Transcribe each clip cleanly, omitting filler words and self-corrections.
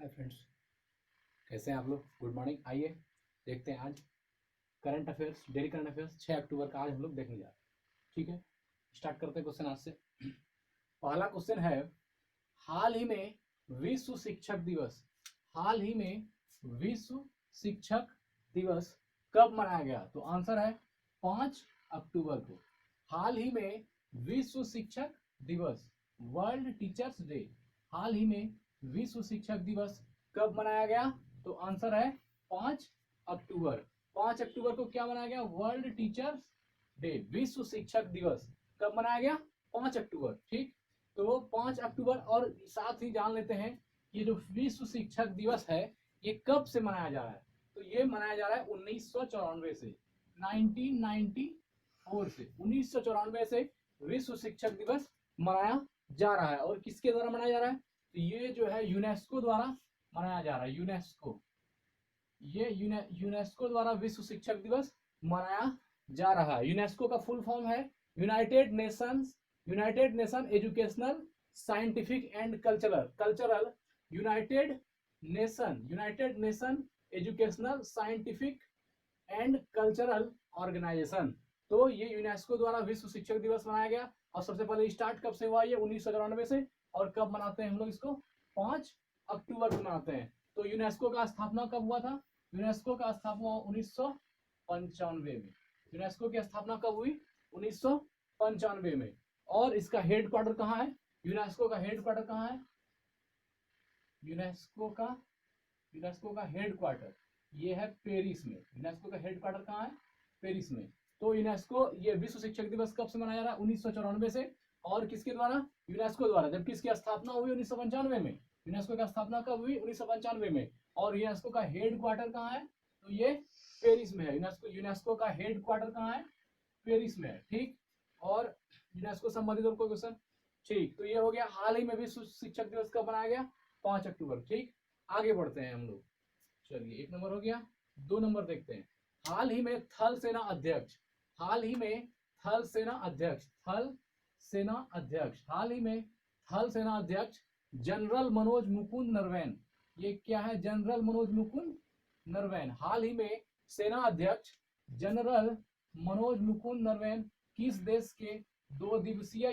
Hi friends, कैसे हैं आप लोग। Good morning. आइए देखते हैं आज current affairs, daily current affairs 6 अक्टूबर का आज हम लोग देखने जा रहे हैं। ठीक है, स्टार्ट करते हैं क्वेश्चन आज से। पहला क्वेश्चन है, हाल ही में विश्व शिक्षक दिवस हाल ही में विश्व शिक्षक दिवस कब मनाया गया? तो आंसर है 5 अक्टूबर को। हाल ही में विश्व शिक्षक दिवस, वर्ल्ड टीचर्स डे, हाल ही में विश्व शिक्षक दिवस कब मनाया गया? तो आंसर है 5 अक्टूबर। 5 अक्टूबर को क्या मनाया गया? वर्ल्ड टीचर्स डे, विश्व शिक्षक दिवस कब मनाया गया? 5 अक्टूबर। ठीक, तो 5 अक्टूबर। और साथ ही जान लेते हैं ये जो विश्व शिक्षक दिवस है ये कब से मनाया जा रहा है? तो ये मनाया जा रहा है 1994 से, 1994 से, 1994 से विश्व शिक्षक दिवस मनाया जा रहा है। और किसके द्वारा मनाया जा रहा है? तो ये जो है यूनेस्को द्वारा मनाया जा रहा है। यूनेस्को द्वारा विश्व शिक्षक दिवस मनाया जा रहा है। यूनेस्को का फुल फॉर्म है United Nation Educational Scientific and Cultural United Nation Educational Scientific and Cultural Organization. तो ये यूनेस्को द्वारा विश्व शिक्षक दिवस मनाया गया। और सबसे पहले स्टार्ट कब से हुआ? ये 1994 से। और कब मनाते हैं हम लोग इसको? 5 अक्टूबर को मनाते हैं। तो यूनेस्को का स्थापना कब हुआ था? यूनेस्को का स्थापना 1995 में। यूनेस्को की स्थापना कब हुई? 1995 में। और इसका हेड क्वार्टर कहाँ है? यूनेस्को का हेड क्वार्टर कहाँ है? यूनेस्को का हेड क्वार्टर ये है पेरिस में। यूनेस्को का हेड क्वार्टर कहाँ है? पेरिस में। तो यूनेस्को ये विश्व शिक्षक दिवस कब से मनाया जा रहा है? 1994 से। और किसके द्वारा? यूनेस्को द्वारा। जबकि इसकी स्थापना हुई 1995 में। यूनेस्को की स्थापना कब हुई? 1995 में। और यूनेस्को का हेड क्वार्टर कहाँ है? तो ये पेरिस में है। यूनेस्को का हेड क्वार्टर कहाँ है? पेरिस में है। ठीक, और यूनेस्को संबंधित और कोई क्वेश्चन? ठीक, तो ये हो गया हाल ही में विश्व शिक्षक दिवस कब मनाया गया? 5 अक्टूबर। ठीक, आगे बढ़ते हैं हम लोग। चलिए, 1 नंबर हो गया। 2 नंबर देखते हैं। हाल ही में थल सेना अध्यक्ष हाल ही में थल सेना अध्यक्ष जनरल मनोज मुकुंद नरवैन। ये क्या है? जनरल मनोज मुकुंद नरवैन। हाल ही में सेना अध्यक्ष जनरल मनोज मुकुंद नरवैन किस देश के 2 दिवसीय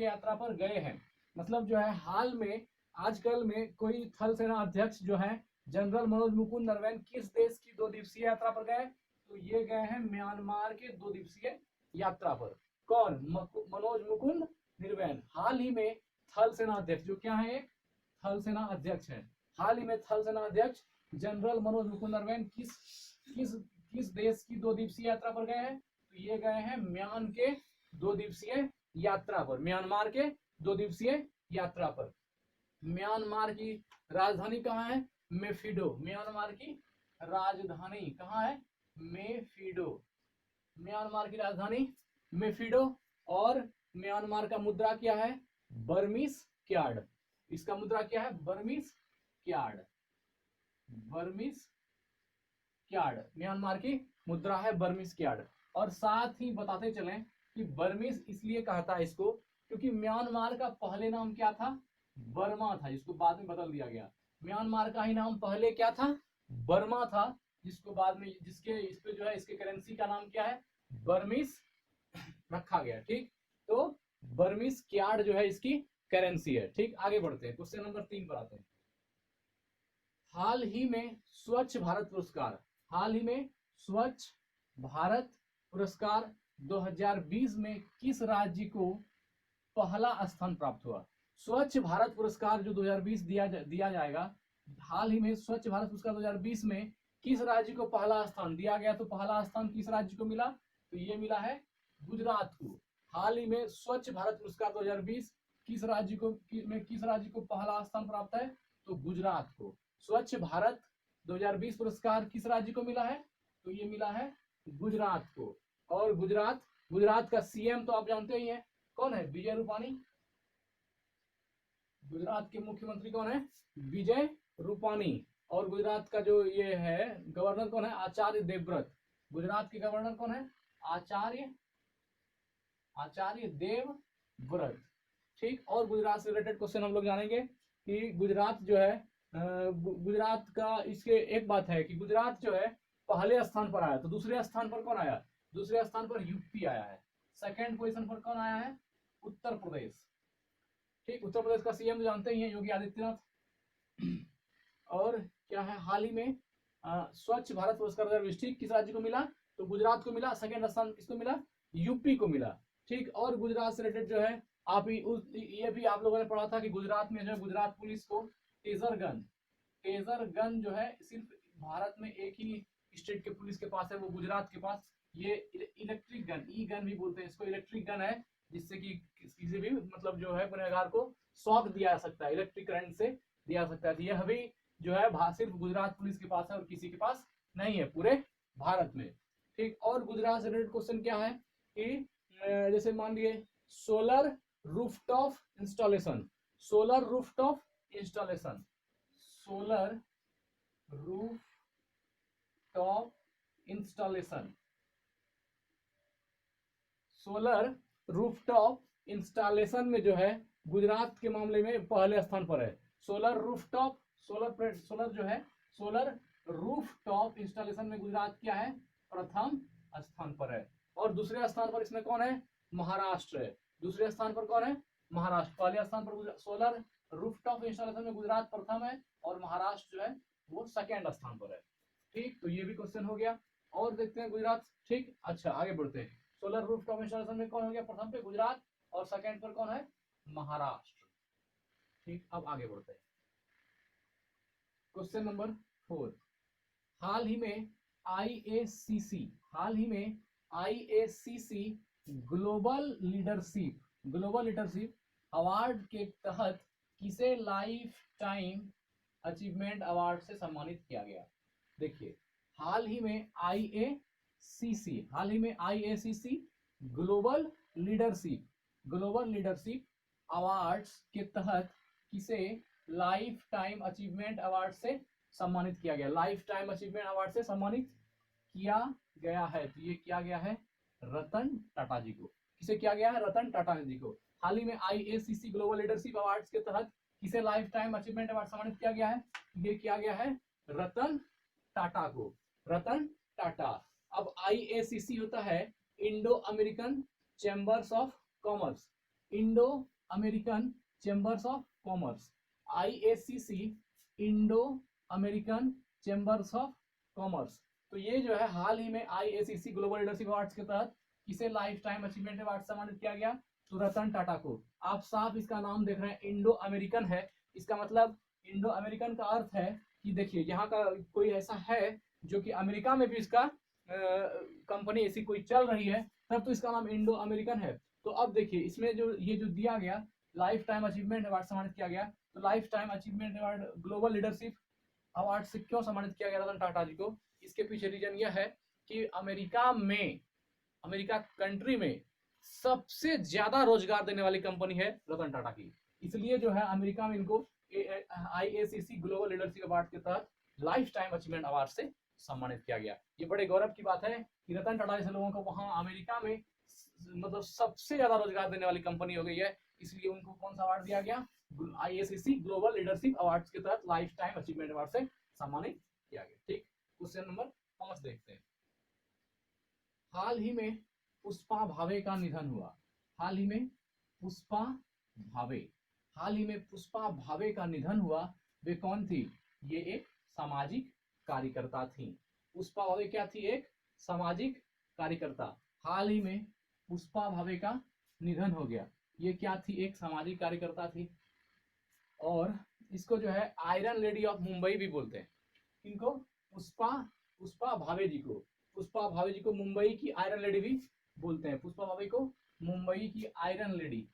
यात्रा पर गए हैं? मतलब जो है हाल में, आजकल में कोई थल सेना अध्यक्ष जो है जनरल मनोज मुकुंद नरवैन किस देश की 2 दिवसीय यात्रा पर गए? तो ये गए हैं म्यांमार के 2 दिवसीय यात्रा पर। कौन? मनोज मुकुंद नरवैन। हाल ही में थल सेना अध्यक्ष जो क्या है? एक थल सेना अध्यक्ष है। हाल ही में थल सेना अध्यक्ष जनरल मनोज मुकुंद नरवैन किस देश की 2 दिवसीय यात्रा पर गए हैं? तो ये गए हैं म्यांमार के 2 दिवसीय यात्रा पर। म्यांमार के 2 दिवसीय यात्रा पर। म्यांमार की राजधानी कहाँ है? मेफिडो। म्यांमार की राजधानी कहाँ है? मेफिडो। म्यांमार की राजधानी मेफिडो। और म्यांमार का मुद्रा क्या है? Burmese card. इसका मुद्रा क्या है? Burmese card. म्यांमार की मुद्रा है बर्मीज क्यार्ड। और साथ ही बताते चलें कि बर्मीज इसलिए कहता है इसको क्योंकि म्यांमार का पहले नाम क्या था? बर्मा था, जिसको बाद में बदल दिया गया। म्यांमार का ही नाम पहले क्या था? बर्मा था, जिसको बाद में जिसके इस पे जो है इसके करेंसी का नाम क्या है? बर्मीज रखा गया। ठीक, तो बर्मीज क्यार्ड जो है इसकी करेंसी है। ठीक, आगे बढ़ते हैं, क्वेश्चन नंबर 3 पर आते हैं। हाल ही में स्वच्छ भारत पुरस्कार 2020 में किस राज्य को पहला स्थान प्राप्त हुआ? स्वच्छ भारत पुरस्कार जो 2020 दिया जाएगा, हाल ही में स्वच्छ भारत पुरस्कार 2020 में किस राज्य को पहला स्थान दिया गया? तो पहला स्थान किस राज्य को मिला? तो ये मिला है गुजरात को। हाल ही में स्वच्छ भारत पुरस्कार 2020 किस राज्य को पहला स्थान प्राप्त है? तो गुजरात को। स्वच्छ भारत 2020 पुरस्कार किस राज्य को मिला है? तो ये मिला है गुजरात को। और गुजरात का सीएम तो आप जानते ही हैं, कौन है? विजय रूपानी। गुजरात के मुख्यमंत्री कौन है? विजय रूपानी। और गुजरात का जो ये है गवर्नर कौन है? आचार्य देवव्रत। गुजरात के गवर्नर कौन है? आचार्य देवव्रत। ठीक, और गुजरात से रिलेटेड क्वेश्चन हम लोग जानेंगे। कि गुजरात जो है गुजरात का, इसके एक बात है कि गुजरात जो है पहले स्थान पर आया, तो दूसरे स्थान पर कौन आया? दूसरे स्थान पर यूपी आया है। सेकंड पोजीशन पर कौन आया है? उत्तर प्रदेश। ठीक, उत्तर प्रदेश का सीएम जानते ही हैं, योगी आदित्यनाथ। और क्या है, हाल ही में स्वच्छ भारत पुरस्कार 2020 किस राज्य को मिला? तो गुजरात को मिला। सेकंड स्थान किसको मिला? यूपी को मिला। ठीक, और गुजरात से रिलेटेड जो है आप ये भी आप लोगों ने पढ़ा था कि गुजरात में जो है गुजरात पुलिस को टेजर गन जो है सिर्फ भारत में एक ही स्टेट के पुलिस के पास है, वो गुजरात के पास। ये इलेक्ट्रिक गन, ई गन भी बोलते हैं इसको, इलेक्ट्रिक गन है, जिससे कि किसी भी मतलब जो है गुनहगार को शॉक दिया जा सकता है, इलेक्ट्रिक करंट से दिया जा सकता है। यह भी जो है सिर्फ गुजरात पुलिस के पास है और किसी के पास नहीं है पूरे भारत में। ठीक, और गुजरात से रिलेटेड क्वेश्चन क्या है कि जैसे मान लिए solar rooftop installation, solar rooftop installation, solar rooftop installation, solar rooftop installation में जो है गुजरात के मामले में पहले स्थान पर है। सोलर रूफटॉप, सोलर जो है सोलर रूफटॉप इंस्टॉलेशन में गुजरात क्या है? प्रथम स्थान पर है। और दूसरे स्थान पर इसमें कौन है? महाराष्ट्र है। दूसरे स्थान पर कौन है? महाराष्ट्र। पहले स्थान पर सोलर रूफटॉप इंस्टॉलेशन में गुजरात प्रथम है और महाराष्ट्र जो है वो सेकेंड स्थान पर है। ठीक, तो ये भी क्वेश्चन हो गया। और देखते हैं गुजरात। ठीक, अच्छा आगे बढ़ते हैं। सोलर रूफटॉप इंस्टॉलेशन में कौन हो गया? प्रथम पे गुजरात, और सेकेंड पर कौन है? महाराष्ट्र। ठीक, अब आगे बढ़ते हैं। क्वेश्चन नंबर 4, हाल ही में आईएसीसी ग्लोबल लीडरशिप अवार्ड के तहत किसे लाइफ टाइम अचीवमेंट अवार्ड से सम्मानित किया गया? देखिए, हाल ही में आईएसीसी ग्लोबल लीडरशिप अवार्ड्स के तहत किसे लाइफ टाइम अचीवमेंट अवार्ड से सम्मानित किया गया? लाइफ टाइम अचीवमेंट अवार्ड से सम्मानित किया गया है, तो ये किया गया है रतन टाटा जी को। किसे किया गया है? रतन टाटा जी को। हाल ही में आईएसीसी ग्लोबल लीडरशिप अवार्ड्स के तहत किसे लाइफ टाइम अचीवमेंट अवार्ड सम्मानित किया गया है? ये किया गया है रतन टाटा को, रतन टाटा। अब आईएसीसी होता है Indo American chambers of commerce, Indo American chambers of commerce, IACC Indo American chambers of commerce. तो ये जो है हाल ही में आईएसीसी ग्लोबल लीडरशिप अवार्ड्स के तहत किसे लाइफ टाइम अचीवमेंट अवार्ड सम्मानित किया गया? तो रतन टाटा को। आप साफ इसका नाम देख रहे हैं, इंडो अमेरिकन है। इसका मतलब इंडो अमेरिकन का अर्थ है कि देखिए यहाँ का कोई ऐसा है जो कि अमेरिका में भी इसका कंपनी ऐसी कोई चल रही है, तब तो इसका नाम इंडो अमेरिकन है। तो अब देखिए इसमें जो ये जो दिया गया लाइफ टाइम अचीवमेंट अवार्ड सम्मानित किया गया, तो life time achievement award global leadership award से क्यों सम्मानित किया गया रतन टाटा जी को? इसके पीछे रीजन यह है कि अमेरिका कंट्री में सबसे ज्यादा रोजगार देने वाली कंपनी है रतन टाटा की, इसलिए जो है अमेरिका में इनको आईएसीसी ग्लोबल लीडरशिप अवार्ड के तहत लाइफ टाइम अचीवमेंट अवार्ड से सम्मानित किया गया। ये बड़े गौरव की बात है कि रतन टाटा जैसे लोगों को वहां अमेरिका में मतलब सबसे ज्यादा रोजगार देने वाली कंपनी हो गई है, इसलिए उनको कौन सा अवार्ड दिया गया? आईएसीसी ग्लोबल लीडरशिप अवार्ड के तहत लाइफ टाइम अचीवमेंट अवार्ड से सम्मानित किया गया। ठीक, क्वेश्चन नंबर 5 देखते हैं। हाल ही में पुष्पा भावे का निधन हुआ। हाल ही में पुष्पा भावे का निधन हुआ। वे कौन थी? ये एक सामाजिक कार्यकर्ता थी। पुष्पा भावे क्या थी? एक सामाजिक कार्यकर्ता। हाल ही में पुष्पा भावे का निधन हो गया। ये क्या थी? एक सामाजिक कार्यकर्ता थी। और इसको जो है आयरन लेडी ऑफ मुंबई भी बोलते हैं। इनको पुष्पा भावे जी को मुंबई की आयरन लेडी भी बोलते हैं। पुष्पा भावे को मुंबई की आयरन लेडी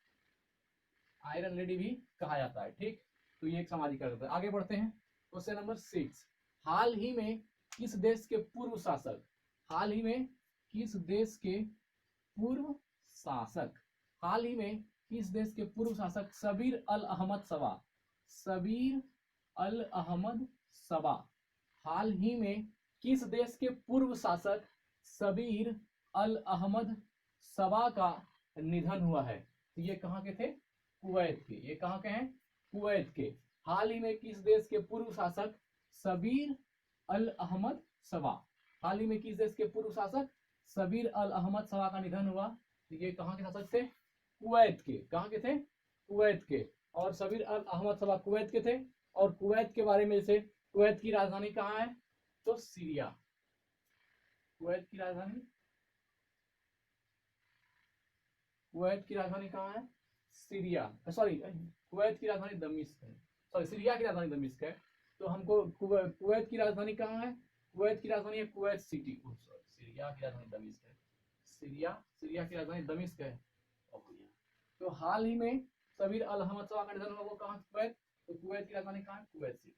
भी कहा जाता है। ठीक, तो ये एक सामाजिक कार्यकर्ता है। आगे बढ़ते हैं। क्वेश्चन नंबर 6, हाल ही में किस देश के पूर्व शासक हाल ही में किस देश के पूर्व शासक सबीर अल अहमद सबा हाल ही में किस देश के पूर्व शासक सबीर अल अहमद सबा का निधन हुआ है? तो ये कहाँ के थे? कुवैत के। ये कहाँ के हैं? कुवैत के। हाल ही में किस देश के पूर्व शासक सबीर अल अहमद सबा, हाल ही में किस देश के पूर्व शासक सबीर अल अहमद सबा का निधन हुआ? तो ये कहाँ के शासक थे? कुवैत के। कहाँ के थे? कुवैत के। और सबीर अल अहमद सबा कुवैत के थे। और कुवैत के बारे में जैसे कुवैत की राजधानी कहाँ है? तो सीरिया। कुवैत की राजधानी, कुवैत की राजधानी कहाँ है? सीरिया, सॉरी कुवैत की राजधानी दमिश्क है, सॉरी सीरिया की राजधानी दमिश्क है। तो हमको कुवैत की राजधानी कहाँ है? कुवैत की राजधानी है कुवैत सिटी। सीरिया की राजधानी दमिश्क है। सीरिया की राजधानी दमिश्क है। तो हाल ही में सबीर अल अहमद सबा का निधन हुआ, वो कहाँ? कुवैत। तो कुवैत की राजधानी कहाँ है? Kuwait city.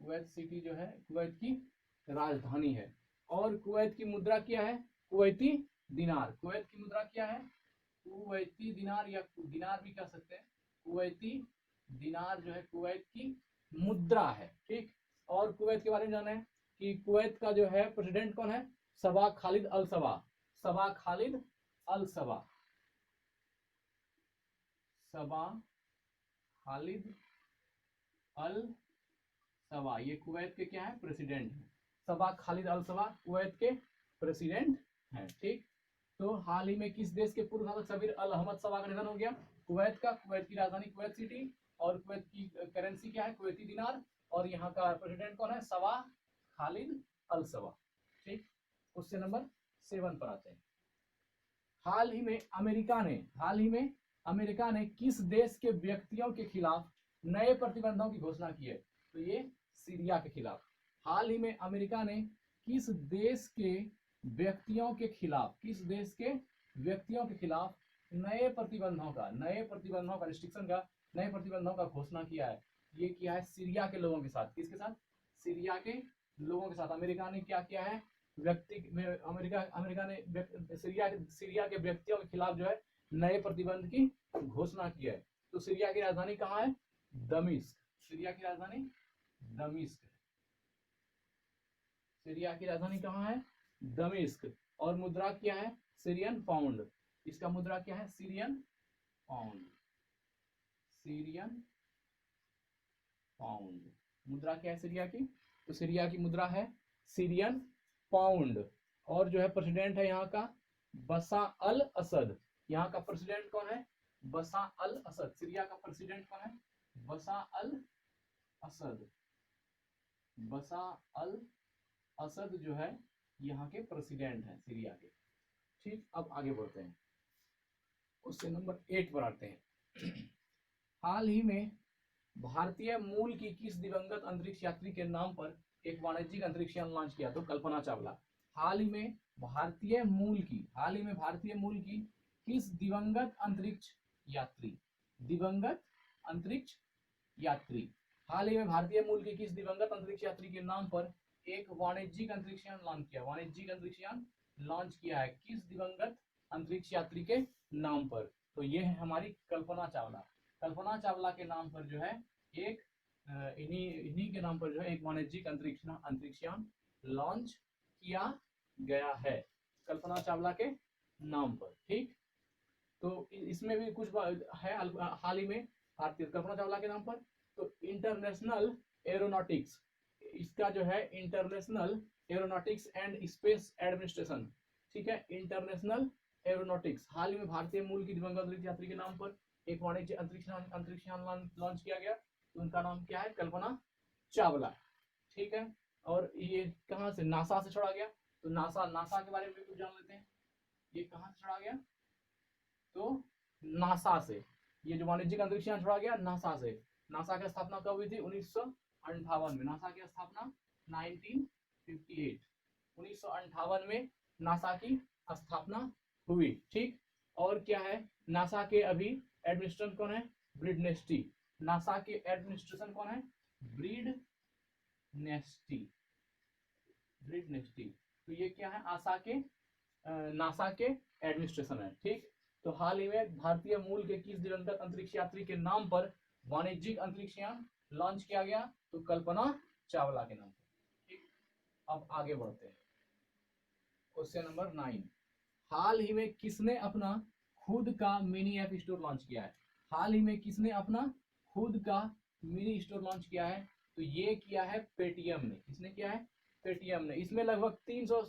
कुवैत सिटी जो है कुवैत की राजधानी है। और कुवैत की मुद्रा क्या है? कुवैती दिनार। कुवैत की मुद्रा क्या है? कुवैती दिनार, या दिनार भी कह सकते हैं। कुवैती दिनार जो है कुवैत की मुद्रा है। ठीक। और कुवैत के बारे में जाना है कि कुवैत का जो है प्रेसिडेंट कौन है? सबा खालिद अल सबा। सबा खालिद अल सबा। सबा खालिद अल सबा, ये कुवैत के क्या है? प्रेसिडेंट है। सबा खालिद अल सबा कुवैत के प्रेसिडेंट हैं। ठीक। तो हाल ही में किस देश के पूर्व शासक सबीर अल अहमद सबा का निधन हो गया? कुवैत का। कुवैत की राजधानी कुवैत सिटी। और कुवैत की करेंसी क्या है? कुवैती दिनार। और यहाँ का प्रेसिडेंट कौन है? सबा खालिद अल सबा। ठीक। क्वेश्चन नंबर 7 पर आते हैं। हाल ही में अमेरिका ने किस देश के व्यक्तियों के खिलाफ नए प्रतिबंधों की घोषणा की है? तो ये सीरिया के खिलाफ। हाल ही में अमेरिका ने किस देश के व्यक्तियों के खिलाफ नए प्रतिबंधों का रिस्ट्रिक्शन का, नए प्रतिबंधों का घोषणा किया है? ये किया है सीरिया के लोगों के साथ। किसके साथ? सीरिया के लोगों के साथ। अमेरिका ने क्या किया है? अमेरिका ने सीरिया के व्यक्तियों के खिलाफ जो है नए प्रतिबंध की घोषणा की है। तो सीरिया की राजधानी कहाँ है? दमिश्क। सीरिया की राजधानी दमिश्क। सीरिया की राजधानी कहाँ है? दमिश्क। और मुद्रा क्या है? Syrian pound. इसका मुद्रा क्या है? Syrian pound. सीरियन पाउंड मुद्रा क्या है सीरिया की? तो सीरिया की मुद्रा है सीरियन पाउंड। और जो है प्रेसिडेंट है यहाँ का बसा अल असद। यहाँ का प्रेसिडेंट कौन है? बसा अल असद। सीरिया का प्रेसिडेंट कौन है? बसा अल असद। बसा अल असद जो है यहाँ के प्रेसिडेंट हैं सीरिया के। ठीक। अब आगे बढ़ते हैं, क्वेश्चन नंबर 8 पर आते हैं। हाल ही में भारतीय मूल की किस दिवंगत अंतरिक्ष यात्री के नाम पर एक वाणिज्यिक अंतरिक्ष यान लॉन्च किया? तो कल्पना चावला। हाल ही में भारतीय मूल की किस दिवंगत अंतरिक्ष यात्री हाल ही में भारतीय मूल के किस दिवंगत अंतरिक्ष यात्री के नाम पर एक वाणिज्यिक अंतरिक्ष यान लॉन्च किया है? किस दिवंगत अंतरिक्ष यात्री के नाम पर? तो ये है हमारी कल्पना चावला। कल्पना चावला के नाम पर जो है एक इन्हीं के नाम पर जो है एक वाणिज्यिक अंतरिक्ष यान लॉन्च किया गया है, कल्पना चावला के नाम पर। ठीक। तो इसमें भी कुछ है हाल ही में भारतीय कल्पना चावला के नाम पर। तो इंटरनेशनल एरोनॉटिक्स, इसका जो है international aeronautics and space administration. ठीक है। इंटरनेशनल एरोनॉटिक्स हाल ही में भारतीय मूल की दिवंगत अंतरिक्ष यात्री के नाम पर एक वाणिज्यिक अंतरिक्ष यान लॉन्च किया गया। तो उनका नाम क्या है? कल्पना चावला। ठीक है। और ये कहाँ से? नासा से छोड़ा गया। तो नासा के बारे में भी कुछ जान लेते हैं। ये कहाँ से छोड़ा गया? तो नासा से। ये जो वाणिज्यिक अंतरिक्ष यान छोड़ा गया नासा से। नासा की स्थापना कब हुई थी? 1958 में। नासा की स्थापना 1958 1958 में नासा की स्थापना हुई। ठीक। और क्या है? नासा के अभी एडमिनिस्ट्रेटर कौन है? ब्रीड नेस्टी। नासा के एडमिनिस्ट्रेशन कौन है? ब्रीड नेस्टी। तो ये क्या है? नासा के एडमिनिस्ट्रेशन है। ठीक। तो हाल ही में भारतीय मूल के किस दिवंगत अंतरिक्ष यात्री के नाम पर वाणिज्यिक अंतरिक्ष यान लॉन्च किया गया? तो कल्पना चावला के नाम पर। ठीक। अब आगे बढ़ते हैं, क्वेश्चन नंबर 9। हाल ही में किसने अपना खुद का मिनी ऐप स्टोर लॉन्च किया है। हाल ही में किसने अपना खुद का मिनी स्टोर लॉन्च किया है? तो ये किया है पेटीएम ने। किसने किया है? पेटीएम ने। इसमें लगभग 300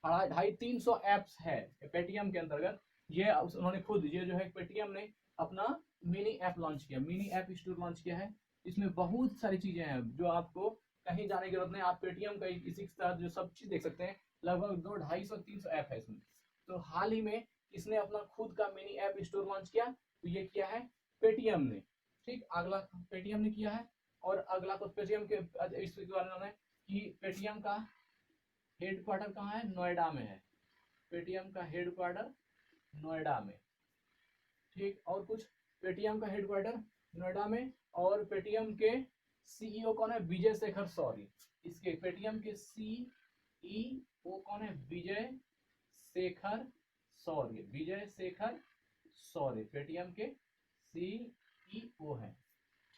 250-300 ऐप्स है पेटीएम के अंतर्गत। ये उन्होंने खुद, ये जो है पेटीएम ने अपना मिनी ऐप लॉन्च किया, मिनी ऐप स्टोर लॉन्च किया है। इसमें बहुत सारी चीजें हैं जो आपको कहीं जाने की जरूरत नहीं, आप पेटीएम का इसी के साथ जो सब चीज देख सकते हैं। लगभग 200-250-300 ऐप है इसमें। तो हाल ही में किसने अपना खुद का मिनी ऐप स्टोर लॉन्च किया? तो ये किया है पेटीएम ने। ठीक, अगला पेटीएम ने किया है। और अगला तो पेटीएम के इसके बारे में कि पेटीएम का हेडक्वार्टर कहाँ है? नोएडा में है। पेटीएम का हेडक्वार्टर नोएडा में। ठीक, और कुछ? पेटीएम का हेडक्वार्टर नोएडा में। और पेटीएम के सीईओ कौन है? विजय शेखर सौर्य। इसके पेटीएम के सीईओ कौन है? विजय शेखर सौर्य। विजय शेखर सौर्य पेटीएम के सीईओ है।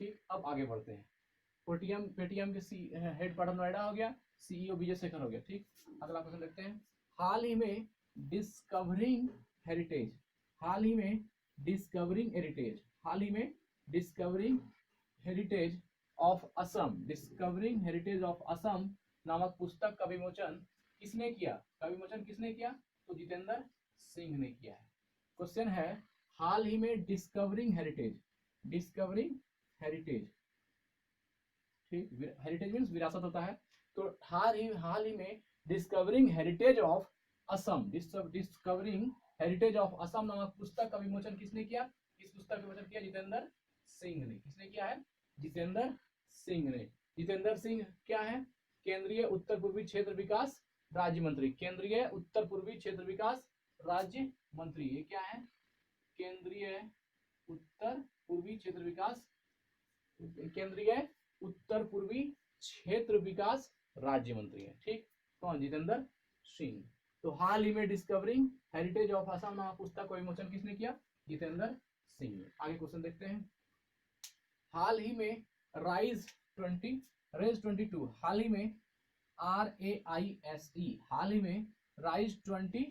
ठीक, अब आगे बढ़ते हैं। पेटीएम के हेडक्वार्टर नोएडा हो गया, सीईओ विजय शेखर हो गया। ठीक, अगला क्वेश्चन देखते हैं। हाल ही में डिस्कवरिंग हेरिटेज, हाल ही में डिस्कवरिंग हेरिटेज, हाल ही में discovering heritage of Assam, discovering heritage of Assam नामक पुस्तक का विमोचन किसने किया? का विमोचन किसने किया? तो जितेंद्र सिंह ने किया है। क्वेश्चन है, हाल ही में डिस्कवरिंग हेरिटेज, डिस्कवरिंग हेरिटेज, ठीक, हेरिटेज मीन्स विरासत होता है। तो हाल ही में discovering heritage of Assam, discovering heritage of Assam नामक पुस्तक का विमोचन किसने किया? इस पुस्तक का विमोचन किया जितेंद्र सिंह ने। किसने किया है? जितेंद्र सिंह ने। जितेंद्र सिंह क्या है? केंद्रीय उत्तर पूर्वी क्षेत्र विकास राज्य मंत्री। केंद्रीय उत्तर पूर्वी क्षेत्र विकास राज्य मंत्री, ये क्या है? केंद्रीय उत्तर पूर्वी क्षेत्र विकास, केंद्रीय उत्तर पूर्वी क्षेत्र विकास राज्य मंत्री है। ठीक, कौन? जितेंद्र सिंह। तो हाल ही में डिस्कवरिंग हेरिटेज ऑफ असम नामक पुस्तक का विमोचन किसने किया? जितेंद्र सिंह ने। आगे क्वेश्चन देखते हैं। हाल ही में राइज 22, हाल ही में RAISE, हाल ही में राइज 20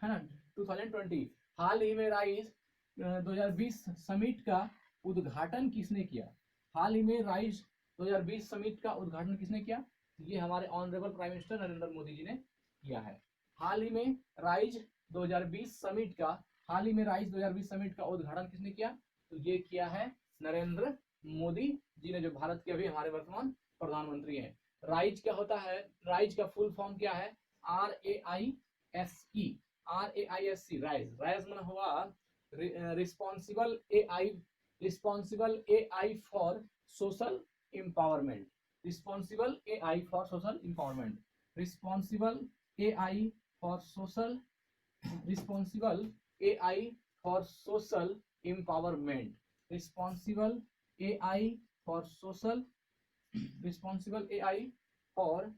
है ना 2020, हाल ही में राइज 2020 समिट का उद्घाटन किसने किया? हाल ही में राइज 2020 समिट का उद्घाटन किसने किया? ये हमारे honourable prime minister Narendra Modi ji ने किया है। हाल ही में राइज 2020 समिट का, हाल ही में राइज 2020 समिट का उद्घाटन किसने किया? तो ये किया है नरेंद्र मोदी जी ने, जो भारत के अभी हमारे वर्तमान प्रधानमंत्री हैं। राइज क्या होता है? राइज का फुल फॉर्म क्या है? RAISE, RAISE, rise. राइज मतलब हुआ responsible AI for social empowerment, responsible AI for social empowerment, responsible AI for social, responsible AI for social empowerment, responsible AI for social, responsible AI for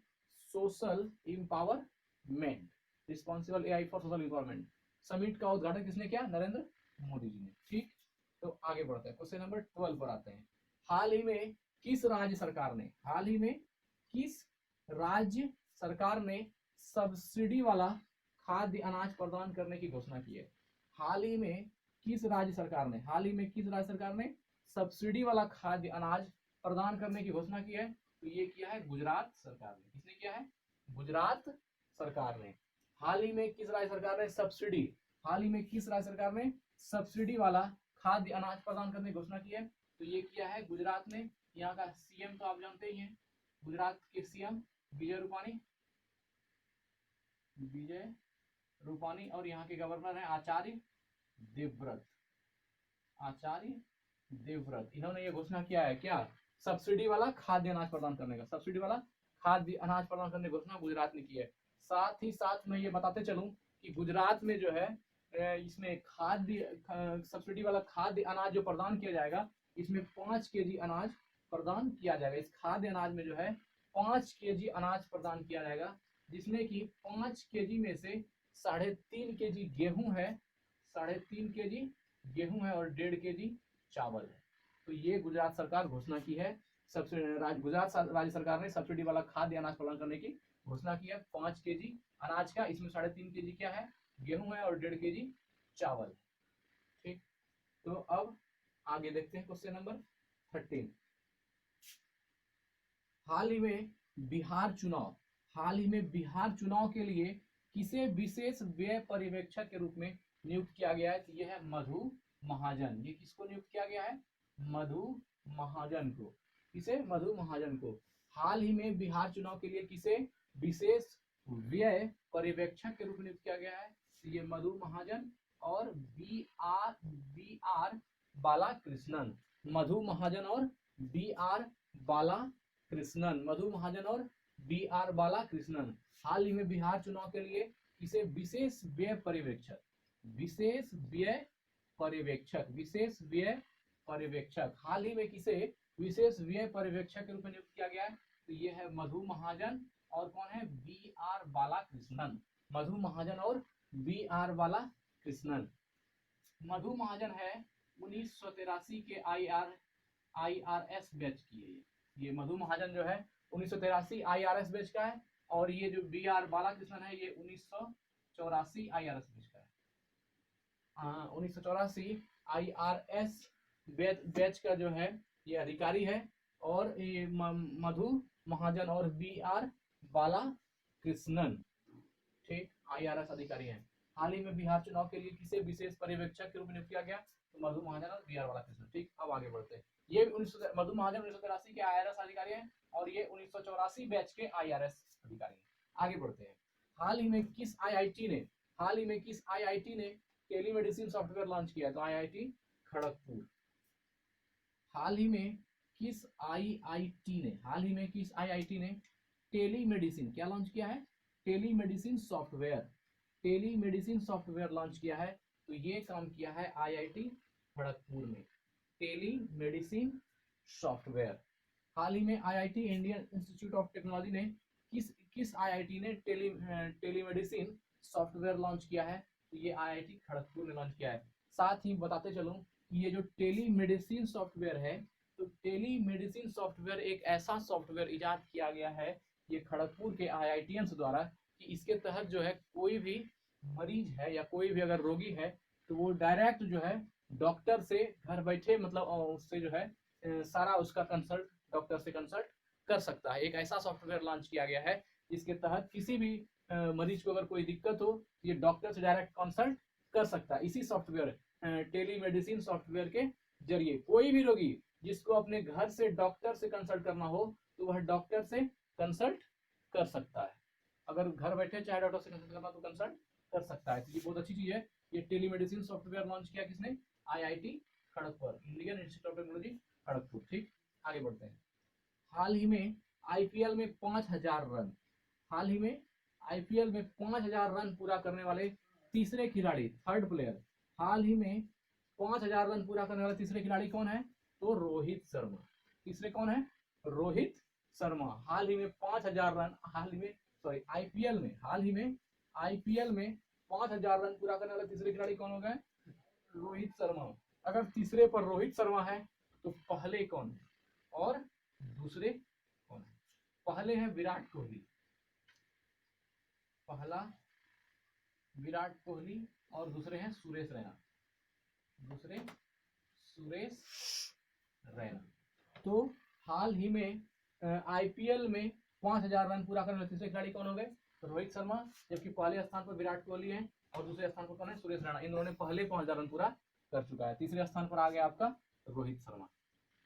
social empowerment, responsible AI for social empowerment. Summit का उद्घाटन किसने किया? नरेंद्र मोदी जी ने। ठीक, तो आगे बढ़ते हैं, क्वेश्चन नंबर 12 पर आते हैं। हाल ही में किस राज्य सरकार ने, हाल ही में किस राज्य सरकार ने सब्सिडी वाला खाद्य अनाज प्रदान करने की घोषणा की है? हाल ही में किस राज्य सरकार ने, हाल ही में किस राज्य सरकार ने सब्सिडी वाला खाद्य अनाज प्रदान करने की घोषणा की है? तो ये किया है गुजरात सरकार ने। किसने किया है? गुजरात सरकार ने। हाल ही में किस राज्य सरकार ने सब्सिडी, हाल ही में किस राज्य सरकार ने सब्सिडी वाला खाद्य अनाज प्रदान करने की घोषणा की है? तो ये किया है गुजरात ने। यहाँ का सीएम तो आप जानते ही हैं, गुजरात के सीएम विजय रूपाणी, विजय रूपाणी, और यहाँ के गवर्नर है आचार्य देवव्रत, आचार्य देवव्रत। इन्होंने ये घोषणा किया है क्या? सब्सिडी वाला खाद्य अनाज प्रदान करने का, सब्सिडी वाला खाद्य अनाज प्रदान करने की घोषणा गुजरात ने की है। साथ ही साथ मैं ये बताते चलूं कि गुजरात में जो है इसमें खाद्य सब्सिडी वाला खाद्य अनाज जो प्रदान किया जाएगा, इसमें 5 केजी अनाज प्रदान किया जाएगा। इस खाद्य अनाज में जो है 5 केजी अनाज प्रदान किया जाएगा, जिसमें कि 5 केजी में से 3.5 केजी गेहूं है, 3.5 केजी गेहूं है और 1.5 केजी चावल है। तो ये गुजरात सरकार घोषणा की है, गुजरात राज्य सरकार ने सब्सिडी वाला खाद्य अनाज प्रदान करने की घोषणा की है। 5 केजी अनाज का, इसमें 3.5 केजी क्या है? गेहूं है और 1.5 केजी चावल। ठीक, तो अब आगे देखते हैं क्वेश्चन नंबर 13। हाल ही में बिहार चुनाव के लिए किसे विशेष व्यय पर्यवेक्षक के रूप में नियुक्त किया गया है? तो यह है मधु महाजन। ये किसको नियुक्त किया गया है? मधु महाजन को। किसे? मधु महाजन को। हाल ही में बिहार चुनाव के लिए किसे विशेष व्यय पर्यवेक्षक के रूप में नियुक्त किया गया है? तो ये मधु महाजन और बी आर बालाकृष्णन। मधु महाजन और बी आर बालाकृष्णन। मधु महाजन और बी आर बालाकृष्णन हाल ही में बिहार चुनाव के लिए किसे विशेष व्यय पर्यवेक्षक हाल ही में किसे विशेष व्यय पर्यवेक्षक के रूप में नियुक्त किया गया है? तो ये है मधु महाजन और कौन है? B R Balakrishnan. मधु महाजन और बी आर बालाकृष्णन। मधु महाजन है 1983 के IRS बैच की है। ये मधु महाजन जो है 1983 IRS बैच का है और ये जो बी आर बालाकृष्णन है ये 1984 IRS बैच का है। 1984 IRS बैच का जो है ये अधिकारी है और ये मधु महाजन और बी आर बालाकृष्णन, ठीक, IRS अधिकारी हैं। हाल ही में बिहार चुनाव के लिए किसे विशेष पर्यवेक्षक के रूप में नियुक्त किया गया? तो मधु महाजन और बी आर बालाकृष्णन। ठीक, अब आगे बढ़ते हैं। ये मधु महाजन 1983 के IRS अधिकारी हैं और ये 1984 बैच के IRS अधिकारी हैं। आगे बढ़ते हैं। हाल ही में किस IIT ने टेलीमेडिसिन सॉफ्टवेयर लॉन्च किया? तो IIT खड़गपुर। हाल ही में किस IIT ने टेलीमेडिसिन क्या लॉन्च किया है? टेलीमेडिसिन सॉफ्टवेयर लॉन्च किया है। तो ये काम किया है IIT खड़गपुर में, टेलीमेडिसिन सॉफ्टवेयर। हाल ही में IIT Indian institute of technology ने किस IIT ने टेलीमेडिसिन सॉफ्टवेयर लॉन्च किया है? तो ये IIT खड़गपुर ने लॉन्च किया है। साथ ही बताते चलूं कि ये जो टेलीमेडिसिन सॉफ्टवेयर है, तो टेलीमेडिसिन सॉफ्टवेयर एक ऐसा सॉफ्टवेयर इजाद किया गया है ये खड़गपुर के IITians द्वारा कि इसके तहत जो है कोई भी मरीज है या कोई भी अगर रोगी है तो वो डायरेक्ट जो है डॉक्टर से घर बैठे मतलब उससे जो है सारा उसका कंसल्ट डॉक्टर से कंसल्ट कर सकता है। एक ऐसा सॉफ्टवेयर लॉन्च किया गया है जिसके तहत किसी भी मरीज को अगर कोई दिक्कत हो ये डॉक्टर से डायरेक्ट कंसल्ट कर सकता है। इसी सॉफ्टवेयर टेलीमेडिसिन सॉफ्टवेयर के जरिए कोई भी रोगी जिसको अपने घर से डॉक्टर से कंसल्ट करना हो तो वह डॉक्टर से कंसल्ट कर सकता है। अगर घर बैठे चाहे डॉक्टर से कंसल्ट करना तो कंसल्ट कर सकता है। तो ये बहुत अच्छी चीज है। ये टेलीमेडिसिन सॉफ्टवेयर लॉन्च किया किसने? IIT Kharagpur, Indian institute of technology Kharagpur. ठीक, आगे बढ़ते हैं। हाल ही में IPL में 5000 रन पूरा करने वाले तीसरे खिलाड़ी, थर्ड प्लेयर, हाल ही में 5000 रन पूरा करने वाले तीसरे खिलाड़ी कौन है? तो रोहित शर्मा। तीसरे कौन है? रोहित शर्मा। हाल ही में 5000 रन IPL में 5000 रन पूरा करने वाले तीसरे खिलाड़ी कौन हो गए? रोहित शर्मा। अगर तीसरे पर रोहित शर्मा है तो पहले कौन है और दूसरे कौन है? पहले है विराट कोहली, पहला विराट कोहली और दूसरे हैं सुरेश रैना। तो हाल ही में IPL में 5000 रन पूरा करने वाले तीसरे खिलाड़ी कौन हो गए? तो रोहित शर्मा, जबकि पहले स्थान पर विराट कोहली है और दूसरे स्थान पर कौन है? सुरेश रैना। इन दोनों ने पहले 5000 रन पूरा कर चुका है। तीसरे स्थान पर आ गया आपका रोहित शर्मा।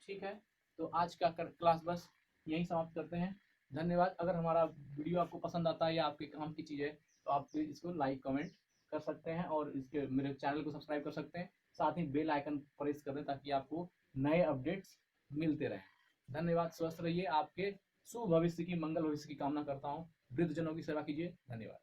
ठीक है, तो आज का क्लास बस यही समाप्त करते हैं। धन्यवाद। अगर हमारा वीडियो आपको पसंद आता है या आपके काम की चीज़ है तो आप इसको लाइक कमेंट कर सकते हैं और इसके मेरे चैनल को सब्सक्राइब कर सकते हैं। साथ ही बेल आइकन प्रेस कर दें ताकि आपको नए अपडेट्स मिलते रहें। धन्यवाद। स्वस्थ रहिए। आपके शुभ भविष्य की, मंगल भविष्य की कामना करता हूँ। वृद्धजनों की सेवा कीजिए। धन्यवाद।